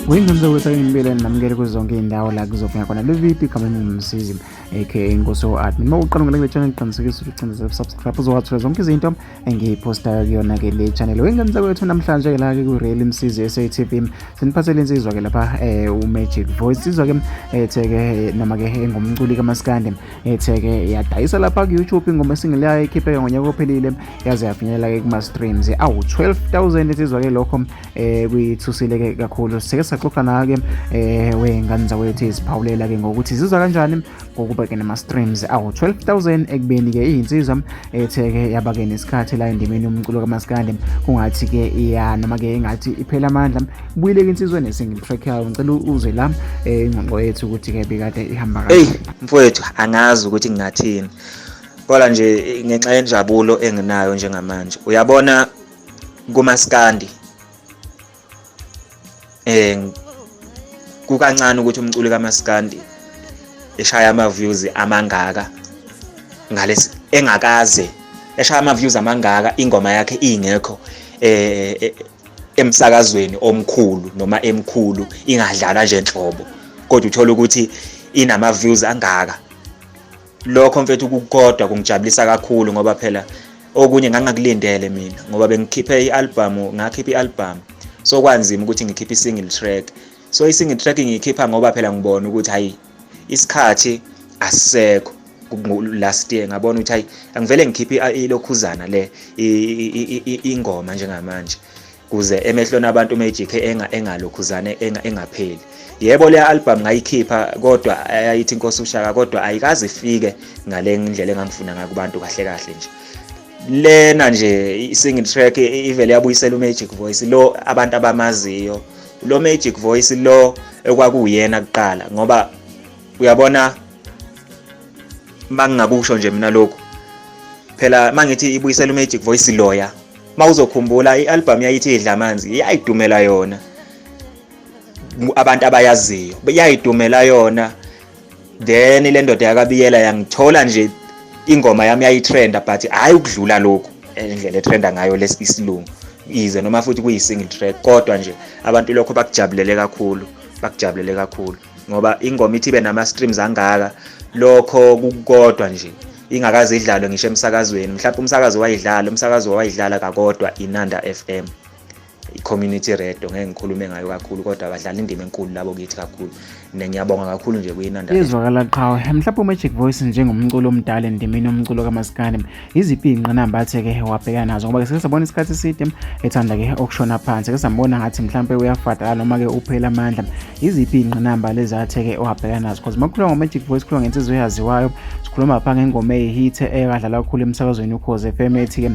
Wengenza ukuthi ngimbele namukele kuzonke indawo la kuzofika khona le VIP kama ngumsizi aka Nkoso Admin. Mawuqala ngale channel qinisekisa ukuthi ucinze subscribe uzowathola zonke izinto engiyiposta kuyona ke le channel. Wengenza kwethu namhlanje ke la ke ku Real Msizi SATV siniphathele insizwa ke lapha Magic Voice izwa ke etheke noma ke engumculi ka Maskandi etheke yadayisa lapha ku YouTube ingoma single yayo ikhiphe ngonyaka ophelile yaze yafinyelela ke kuma streams awu 12,000 izwa ke lokho kuyithusile ke kakhulu. Saxoxa na-ke wengane wethu iziphawulela ke ngokuthi zizwa kanjani ngokubhekene nama-streams awu 12,000 ekubeni-ke iyinsizwa etheke yaba-ke nesikhathi la endimeni yomculo kaMaskandi kungathi-ke noma-ke engathi iphela amandla kubuyile-ke insizwa ne-single track yayo. Ngicela uze la ingqoqo yethu ukuthi-ke bekade ihamba kanjani. Mfowethu angazi ukuthi ngingathini kodwa nje ngenxa yenjabulo enginayo njengamanje uyabona kuMaskandi kukancane ukuthi umculi kaMaskandi eshaya ama-views amangaka ngalesi engakaze eshaya ama-views amangaka ingoma yakhe ingekho emsakazweni omkhulu noma emkhulu ingadlala nje enhlobo kodwa uthola ukuthi inama-views angaka. Lokho mfethu kukodwa kungijabulisa kakhulu ngoba phela okunye ngangakulindele mina ngoba bengikhiphe ngakhipha i-album so kwanzima ukuthi ngikhiphe i-single track. So i-single track ngiyikhipha ngoba phela ngibona ukuthi hayi isikhathi asisekho last year ngabona ukuthi hayi angivele ngikhiphe ilokhuzana le ingoma njengamanje kuze emehlweni abantu Magic engalokhuzane engapheli. Yebo le album ngayikhipha kodwa ayithi Inkosi uShaka kodwa ayikaze ifike ngale ndlela engangifuna ngakubantu kahle kahle nje. Lena nje i-single track ivele yabuyisela uMagic Voice lo abantu abamaziyo lo Magic Voice lo ekwakuyena kuqala ngoba uyabona mangingakusho nje mina lokho phela mangithi ibuyisela uMagic Voice loya mawuzokhumbula i-album yayithi idla amanzi yayidumela yona abantu abayaziyo yayidumela yona then le ndoda yakabiyela yangithola nje ingoma yami yayitrenda but hayi ukudlula lokho indlela etrenda ngayo lesilungu ize noma futhi kuyi-single track kodwa nje abantu lokho bakujabulele kakhulu ngoba ingoma ithi ibe nama-streams angaka lokho kukodwa nje ingakaze idlalwe ngisho emsakazweni. Mhlawumbe umsakazo wayidlala kakodwa iNanda FM i-community radio ngeke ngikhulume ngayo kakhulu kodwa badlala indima enkulu labo kithi kakhulu ngiyabonga kakhulu nje kuyiNanda. Izwakala qhawe mhlawumbe uMagic Voice njengomculo omdala endimeni yomculo kaMaskandi iziphi ingqinamba athe-ke wabhekana nazo ngoba ke sabona isikhathi eside ethanda-ke ukushona phansi ke sambona ngathi mhlawumbe uyafadala noma-ke uphela amandla. Iziphi ingqinamba lezi athe-ke wabhekana nazo because makukhuluma ngoMagic Voice kukhuluma ngensizwa eyaziwayo sikhuluma pha ngengoma eyihit ekadlala kakhulu emsakazweni uKhoze FM ethi-ke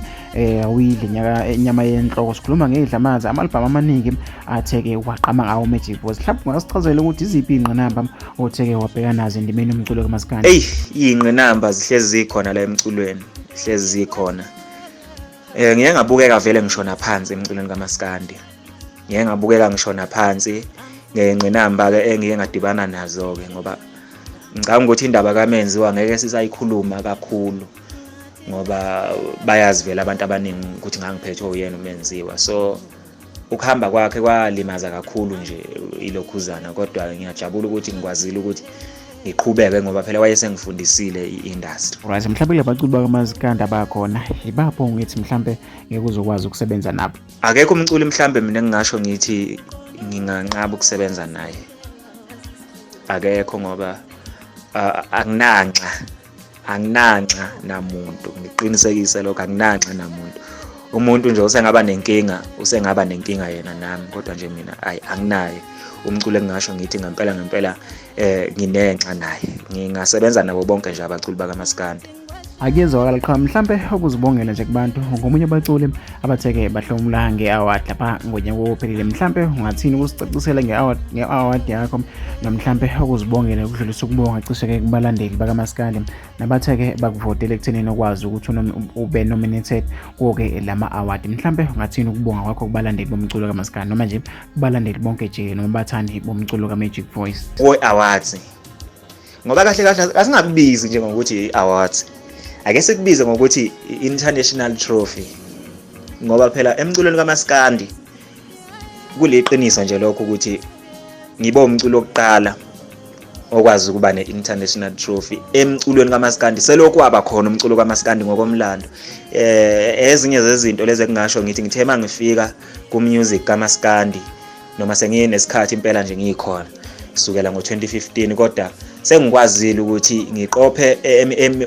uyidla inyama yenhloko sikhuluma ngeyidla amanzi ama-album amaningi athe-ke waqama ngawo uMagic Voice. Mhlawumbe ungasichazela ukuthi iziphi ingqinamba otheke wabhekana nazo endimeni yomculo kaMaskandi? Iy'ngqinamba zihlezi zikhona la emculweni zihlezi zikhona. Ngiyeke ngabukeka vele ngishona phansi emculweni kaMaskandi ngiyeke ngabukeka ngishona phansi ngey'ngqinamba-ke engike ngadibana nazo-ke ngoba ngicabanga ukuthi indaba kaMenziwa ngeke sisayikhuluma kakhulu ngoba bayazi vele abantu abaningi ukuthi ngangiphethwe uyena uMenziwa so ukuhamba kwakhe kwalimaza kakhulu nje ilokhuzana kodwa ngiyajabula ukuthi ngikwazile ukuthi ngiqhubeke ngoba phela wayesengifundisile i-industry. Right, mhlawumbe le baculi bakaMaskandi abakhona ibapho ngithi mhlawumbe ngeke uzokwazi ukusebenza nabo? Akekho umculi mhlawumbe mina ngingasho ngithi nginganqaba ukusebenza naye akekho ngoba anginanxa namuntu ngiqinisekise lokho anginanxa namuntu. Umuntu nje usengaba nenkinga yena nami kodwa nje mina anginaye umculo engingasho ngithi ngempela nginenxa naye ngingasebenza nabo bonke nje abaculi bakaMaskandi. Akuyezwakala qha mhlawumbe ukuzibongela nje kubantu ngomunye abaculi abatheke bahlomula nge-award lapha ngonyaka ophelile mhlawumbe ungathini ukusicacisela nge-award yakho nomhlawumbe ukuzibongela ukudlulisa ukubonga cishe-ke kubalandeli bakaMaskandi nabatheke bakuvotela ekuthenini okwazi ukuthi ube nominated kuwo-ke lama-award mhlawumbe ungathini ukubonga kwakho kubalandeli bomculo kaMaskandi noma nje kubalandeli bonke nje noma bathandi bomculo kaMagic Voice? Awards ngoba kahle asingabibizi nje ngokuthi i-awards ake sikubize ngokuthi international trophy ngoba phela emculweni kaMaskandi kuliqiniso nje lokho ukuthi ngibe umculo wokuqala okwazi ukuba ne-international trophy emculweni kaMaskandi. Selokhu waba khona umculo kaMaskandi ngokomlando. Ezinye zezinto lezi engingasho ngithi ngithe mangifika ku-music kaMaskandi noma senginesikhathi impela nje ngikhona kusukela ngo-2015, kodwa sengikwazile ukuthi ngiqophe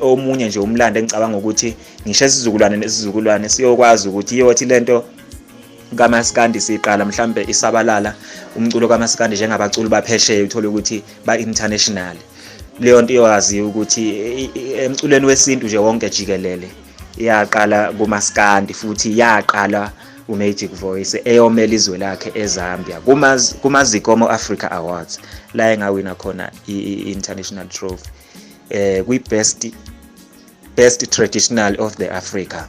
omunye nje umlando engicabanga ukuthi ngisho isizukulwane nesizukulwane siyokwazi ukuthi iyothi lento kaMaskandi siqala mhlambe isabalala umculo kaMaskandi njengabaculi baphesheya uthola ukuthi ba-international. Leyo nto iyaziwa ukuthi emculweni wesintu nje wonke jikelele iyaqala kuMaskandi futhi yaqala uMagic Voice eyomela izwe lakhe eZambia kumazikomo Africa Awards la engawina khona i-international trophy kwi-best traditional of the Africa.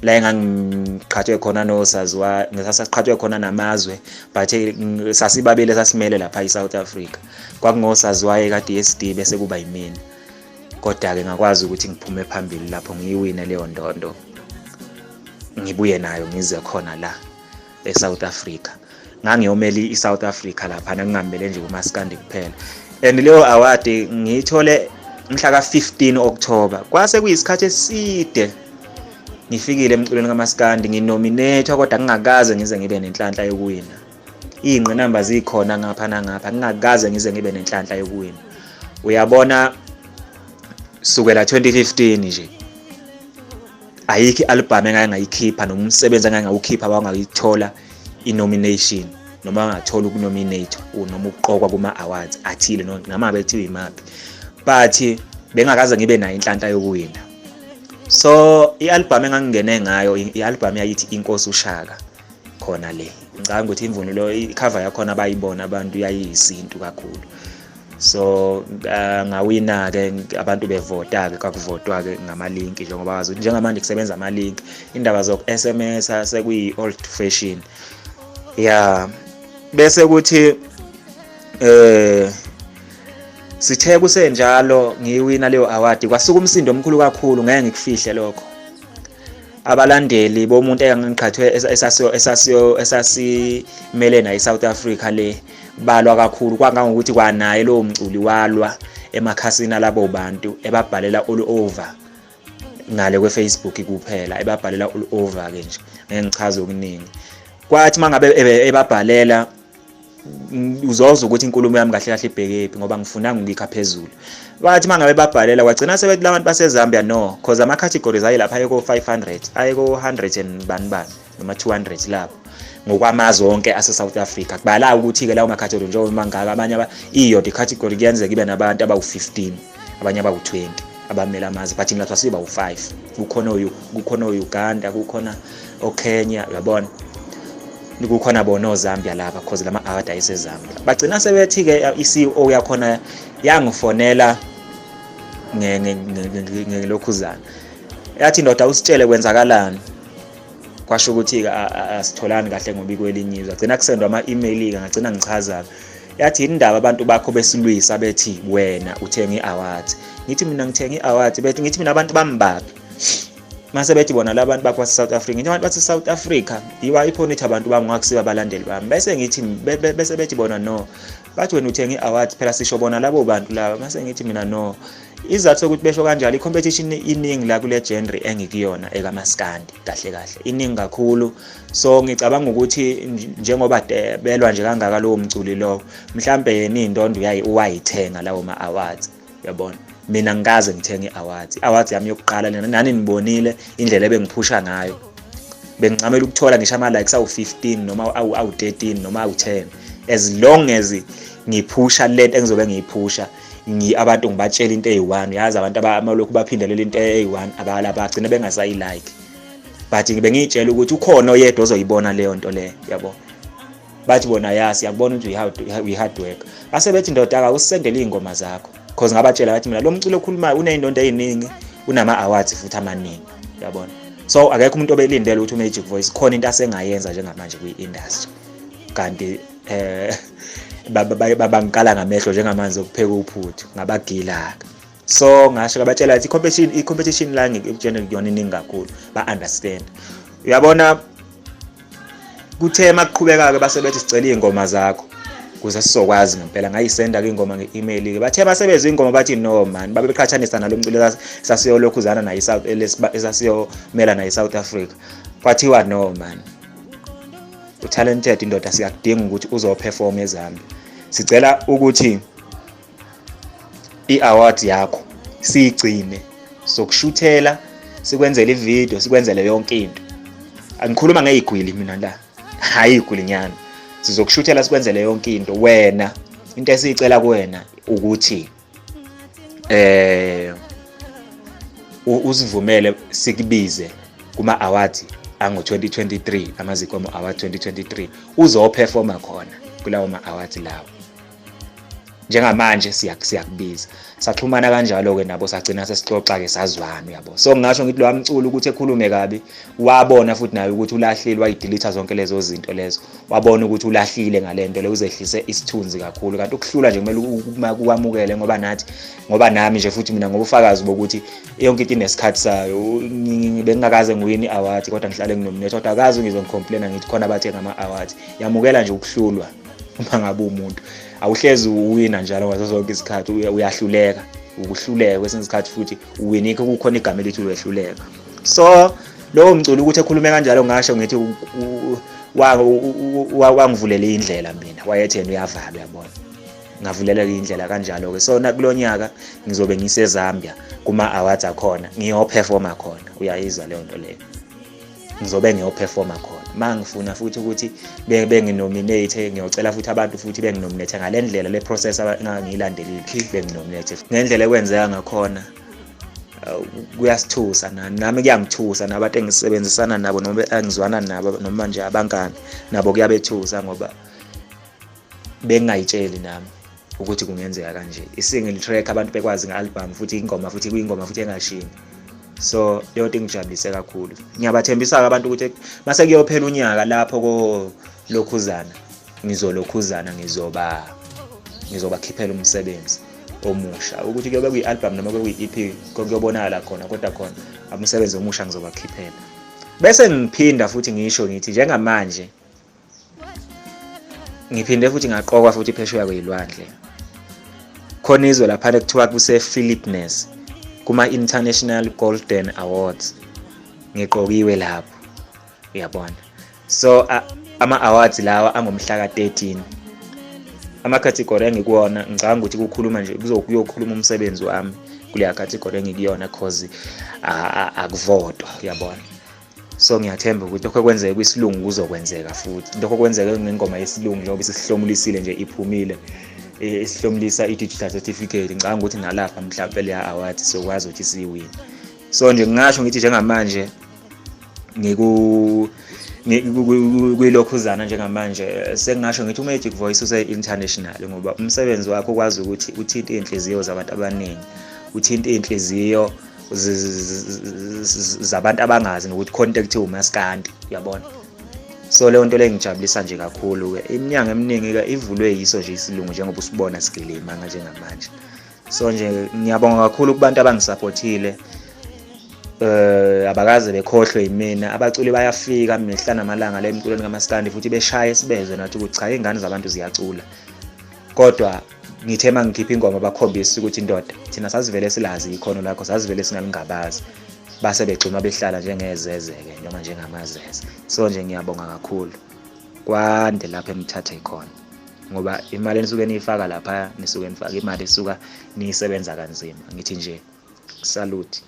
La engangiqhathwe khona nosaziwa ngesasaqhathwe khona namazwe but sasibabele sasimele lapha eSouth Africa. Kwakungosaziwaye ka-DSD bese kuba yimina, kodwa ke ngakwazi ukuthi ngiphume phambili lapho ngiyiwine leyo ndondo, ngibuye nayo ngize khona la eSouth Africa. Ngangiyomela iSouth Africa lapha ngingamele nje kuMaskandi kuphela, and leyo award ngiyithole mhla ka-15 October. Kwase kuyisikhathi eside ngifikile emculweni kaMaskandi nginominate, kodwa ngingakaze ngize ngibe nenhlanhla yokuwina. Ingqinamba zikhona ngapha nangapha, ngingakaze ngize ngibe nenhlanhla yokuwina. Uyabona, sukela 2015 nje ayikho i-album engayikhipha noma umsebenzi engangawukhipha wangayithola i-nomination noma ngathola ukunominate noma ukuqokwa kuma-awards athile noma bethiwe imaphi, but bengakaze ngibe nayo inhlanhla yokuwina. So i-album engangingene ngayo i-album yayithi Inkosi uShaka khona le. Ngicabanga ukuthi imvunulo i-cover yakhona bayibona abantu yayisintu kakhulu. So ngawina ke abantu bevota ke, kwakuvotwa ke ngamalinki njengoba wazi njengamanje kusebenza amalinki, indaba zoku-SMS sekuyi old fashion. Yeah, bese kuthi sithe kusenjalo ngiwina leyo award, kwasuka umsindo omkhulu kakhulu, ngeke ngikufihle lokho. Abalandeli bomuntu engangiqhathwe esasimele na eSouth Africa le balwa kakhulu, kwangangokuthi kwanaye lo mculi walwa emakhasini alabo bantu ebabhalela all over ngale kweFacebook kuphela, ebabhalela all over ke nje ngengichaza okuningi. Kwathi mangabe ebabhalela uzozwa ukuthi inkulumo yami kahle kahle ibhekephi ngoba ngifunanga ngikha phezulu. Bathi mangabe babhalela kwagcina sebethi labantu baseZambia no, because ama categories ayilapha ayeko 500 ayeko 100 and bani noma 200 lapho ngokwamazwe wonke ase-South Africa. Kubala ukuthi ke lawo ma-category njengoba mangaka abanye iyodwa i-category kuyenzeka ibe nabantu abawu-15 abanye abawu-20 abamela amazwe, but nginathi siba u5. kukhona Uganda, kukhona oKenya, uyabona, kukhona bona oZambia lapha because lama award ayiseZambia. Bagcina sebethi ke i-CEO yakhona yangifonela ngelokhuzana, yathi ndoda usitshele kwenzakalani. Kwasho ukuthi asitholani kahle ngoba ikwelinye izwe. Agcina kusendwa ama-email ke, ngagcina ngichaza yathi indaba abantu bakho besilwisa bethi wena uthenga i-awards. Ngithi mina ngithenga i-awards, bethi ngithi mina abantu bambaphi mase bethi bona labantu bakwa South Africa. Ngithi abantu base South Africa yiwa iphonithi abantu bangakusiba abalandeli bami. Bese ngithi bese bethi bona no, bathi wena uthenga i-awards phela sisho bona labo bantu laba. Mase ngithi mina no, izathu sokuthi besho kanjalo i-competition iningi la kule genre engikuyona ekaMaskandi kahle kahle iningi kakhulu. So ngicabanga ukuthi njengoba belwa nje kangaka lowo mculi lo, mhlambe yena indondo uwayithenga lawo ma-awards, uyabona. Mina ngikaze ngithenga i-awards yami yokuqala nani nibonile indlela ebengiphusha ngayo. Bengincamela ukuthola ngisho ama-likes awu-15 noma awu-13 noma awu-10, as long as ngiphusha lento engizobe ngiyiphusha. Abantu ngibatshela into eyi-1, yazi abantu abalokhu baphindelela into eyi-1 abala bagcina bengasayilike, but bengiyitshela ukuthi ukhona oyedwa ozoyibona leyo nto leyo, yabo. Bathi bona yasi yakubona ukuthi we-hard work. Ase bethi ndoda usisendele iy'ngoma zakho, because ngabatshela bathi mina lo mculo okhulumayo uney'ndondo ey'ningi, unama-awards futhi amaningi, yabona. So akekho umuntu obelindele ukuthi uMagic Voice khona into asengayenza njengamanje kwi-industry, kanti babangikala ngamehlo njengamanzi okupheka uphuthu ngabagila. So ngasho ngabatshela ukuthi i-competition la ngikujene kuyona iningi kakhulu, ba-understand, uyabona. Kuthe maqhubeka ke base bethi sicela iy'ngoma zakho, kuze sizokwazi ngempela. Ngayisenda ke ingoma nge-email ke bathe basebenza ingoma bathi no man, babe beqhathanisa nalomculo sasiyolokhuzana naye South esasiyomela naye South Africa. Kwathiwa no man, utalented indoda, siyakudinga ukuthi uzoperform eZambia. Sicela ukuthi i-award yakho siyigcine, sokushuthela, sikwenzele ivideo, sikwenzele yonke into. Angikhuluma ngeyigwili mina la, hayi igwilinyana. Sizokushuthela sikwenzele yonke into. Wena into esicela kuwena ukuthi uzivumele sikubize kuma awards ango 2023, amazikomo award 2023, uzoperforma khona kulawo ma awards lawo. Njengamanje siyakubiza. Saxhumana kanjalo ke nabo, sagcina sesixoxa ke sazwana, uyabo. So ngisho ngithi lo mculo ukuthi ekhulume kabi, wabona futhi naye ukuthi ulahlile, wayidelete zonke lezo zinto lezo. Wabona ukuthi ulahlile ngalento le, uzehlise isithunzi kakhulu. Kanti ukuhlula nje kumele ukwamukele ngoba nami nje futhi mina ngobufakazi bokuthi yonke into inesikhathi sayo. Bengingakaze ngiwini award kodwa ngihlale nginominate, kodwa akazi ngizongicomplaina ngithi khona bathe ngama awards. Yamukela nje ukuhlulwa uma ngabe umuntu. Awuhlezi uwina njalo ngazo zonke isikhathi, uyahluleka. Ukuhluleka kwesinye isikhathi futhi uwinike kukhona igama elithi uyehluleka. So lowo mculo ukuthi ekhulume kanjalo, ngasho ngithi wangivulela indlela mina. Wayethi uyavala, uyabona. Ngavulela indlela kanjalo ke. So nakulonyaka ngizobe ngiseZambia kuma awards akhona, ngiyoperforma khona. Uyayizwa leyo nto leyo. Ngizobe ngiyoperforma khona. Mangifuna futhi ukuthi benginominate, ngiyocela futhi abantu futhi benginominate ngale ndlela le process abangiyilandelile, benginominate ngendlela ekwenzeka ngakhona. Kuyasithusa nami, kuyangithusa nabantu engisebenzisana nabo noma engizwana nabo noma nje abangani nabo kuyabethusa, ngoba bengayitsheli nami ukuthi kungenzeka kanje. I-single track abantu bekwazi nge-album futhi ingoma futhi kuyingoma futhi engashini. So yonke ingijabulise kakhulu. Ngiyabathembisa abantu ukuthi mase kuyophela unyaka lapho lokhuzana, ngizolokhuzana, ngizobakhiphela umsebenzi omusha. Ukuthi kuyobe kuyi-album noma kuyi-EP kuyobonakala khona, kodwa khona umsebenzi omusha ngizobakhiphela. Bese ngiphinda futhi ngisho ngithi njengamanje ngiphinde futhi ngaqokwa futhi phesheya kwezilwandle. Khona izwe lapha ekuthiwa kuse-Philippines kuma-International Golden Awards, ngiqokiwe lapho, uyabona. So ama-awards lawa angomhla ka-13. Ama-category engikuwona ngicabanga ukuthi kukhuluma nje kuyokhuluma umsebenzi wami kuleya category engikuyona, cause akuvotwa, uyabona. So ngiyathemba ukuthi lokho kwenzeka kwisilungu kuzokwenzeka futhi. Lokho kwenzeka ngengoma yesilungu njengoba sisihlomulisile nje iphumile, isihlomulisa i-digital certificate. Ngicabanga ukuthi nalapha mhlawumbe le award sokwazi ukuthi siyiwine. So nje ngingasho ngithi njengamanje kuyilokhuzana njengamanje sengingasho ngithi uMagic Voice use-international, ngoba umsebenzi wakho ukwazi ukuthi uthinte inhliziyo zabantu abaningi, uthinte inhliziyo zabantu abangazi nokuthi contact uMaskandi, uyabona. So leyo nto le ngijabulisa nje kakhulu ke. Iminyaka eminingi ke ivulwe yiso nje isilungu njengoba usibona sigilima njengamanje. So nje ngiyabonga kakhulu kubantu abangisupportile, abakaze bekhohlwe yimina. Abaculi bayafika mihla namalanga le emculweni kaMaskandi futhi beshaya sibezwe nathi ukuthi cha, ingane zabantu ziyacula. Kodwa ngithe mangikhipha ingoma bakhombisa ukuthi indoda thina sasivele silazi ikhono lakho, sasivele singalingabazi. Base begcuma behlala njengezezeke noma njengamazeze. So nje ngiyabonga kakhulu kwande lapha emthatha ikhona, ngoba imali enisuke niyifaka lapha nisuke nifaka imali esuka niyisebenza kanzima. Ngithi nje salute.